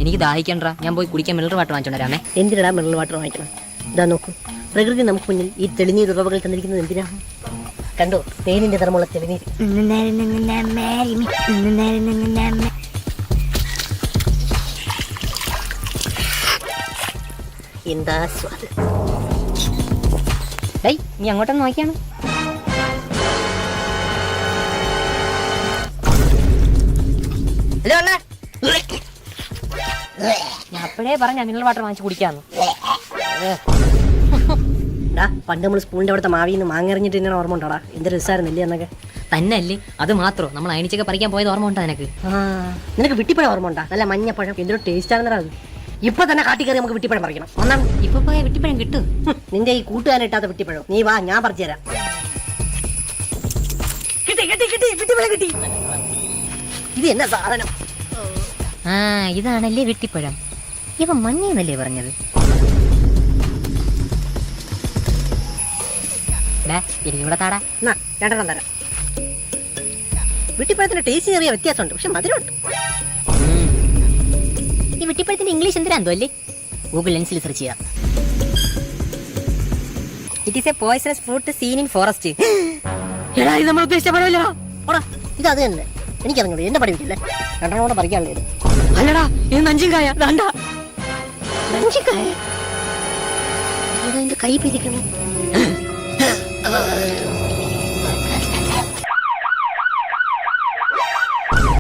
എനിക്ക് ദാഹിക്കണ്ടാ, ഞാൻ പോയി കുടിക്കാൻ മിനറൽ വാട്ടർ വാങ്ങിച്ചോണ്ടരാമേ. എന്തിനാ മിനറൽ വാട്ടർ വാങ്ങിക്കണം? ഇതാ നോക്കൂ, പ്രകൃതി നമുക്ക് മുന്നിൽ ഈ തെളിനീരുറവകൾ തന്നിരിക്കുന്നത് എന്തിനാ? കണ്ടോ, തേനിന്റെ നിറമുള്ള തെളിനീര്. എന്താ സ്വാദ്. നീ അങ്ങോട്ടൊന്ന് നോക്കിയാണ്. ഞാൻ അപ്പോഴേ പറഞ്ഞ മിനറൽ വാട്ടർ വാങ്ങിച്ച് കുടിക്കാന്ന്. പണ്ട് നമ്മൾ സ്കൂളിന്റെ അവിടുത്തെ മാവിന്ന് മാങ്ങറിഞ്ഞിട്ട് തന്നെ ഓർമ്മ ഉണ്ടോടാ? എന്ത് രസമായിരുന്നില്ലേ എന്നൊക്കെ. തന്നെ അല്ലേ, അത് മാത്രം നമ്മൾ അയണിച്ചൊക്കെ പറിക്കാൻ പോയത് ഓർമ്മ ഉണ്ടോ നിനക്ക്? നിനക്ക് വിട്ടിപ്പഴം ഓർമ്മ ഉണ്ടാ? നല്ല മഞ്ഞപ്പഴം, എന്തൊരു ടേസ്റ്റ് ആണെന്നാ അത്. ഇപ്പൊ തന്നെ കാട്ടിക്കറി നമുക്ക് വിട്ടിപ്പഴം പറിക്കണം. ഒന്നാണ് ഇപ്പൊ പോയ വിട്ടിപ്പഴം കിട്ടും. നിന്റെ ഈ കൂട്ടുകാരൻ ഇട്ടാത്ത വിട്ടിപ്പഴം നീ വാ, ഞാൻ പറിച്ചു തരാം. കിട്ടി കിട്ടി കിട്ടി, വിട്ടിപ്പഴം കിട്ടി. ഇത് എന്നാ സാധനം? ഇതാണല്ലേ വിട്ടിപ്പഴം. ഇവ മഞ്ഞന്നല്ലേ പറഞ്ഞത്? എനിക്കിവിടെ താടാ. രണ്ടെണ്ണം തരാം. വിട്ടിപ്പഴത്തിന്റെ ടേസ്റ്റ് ചെറിയ വ്യത്യാസമുണ്ട്, പക്ഷെ മധുരമുണ്ട്. ഈ വിട്ടിപ്പഴത്തിന്റെ ഇംഗ്ലീഷ് എന്തിനാന്തോ അല്ലേ? ഗൂഗിൾ ലെൻസിൽ സെർച്ച് ചെയ്യാം. It is A poisonous fruit scene in forest. ഇത് നമ്മൾ ഉദ്ദേശിച്ച പഴമില്ലടാ. ഇത് അത് തന്നെ. എനിക്കറിഞ്ഞൂടെ, എന്റെ പടി വിട്ടില്ലേ? രണ്ടെണ്ണം കൂടെ പറിക്കാനുള്ളത്. അല്ലടാ, ഇത് നഞ്ചിൻകായ. നഞ്ചിൻകായ? കൈ പിരിക്കണം.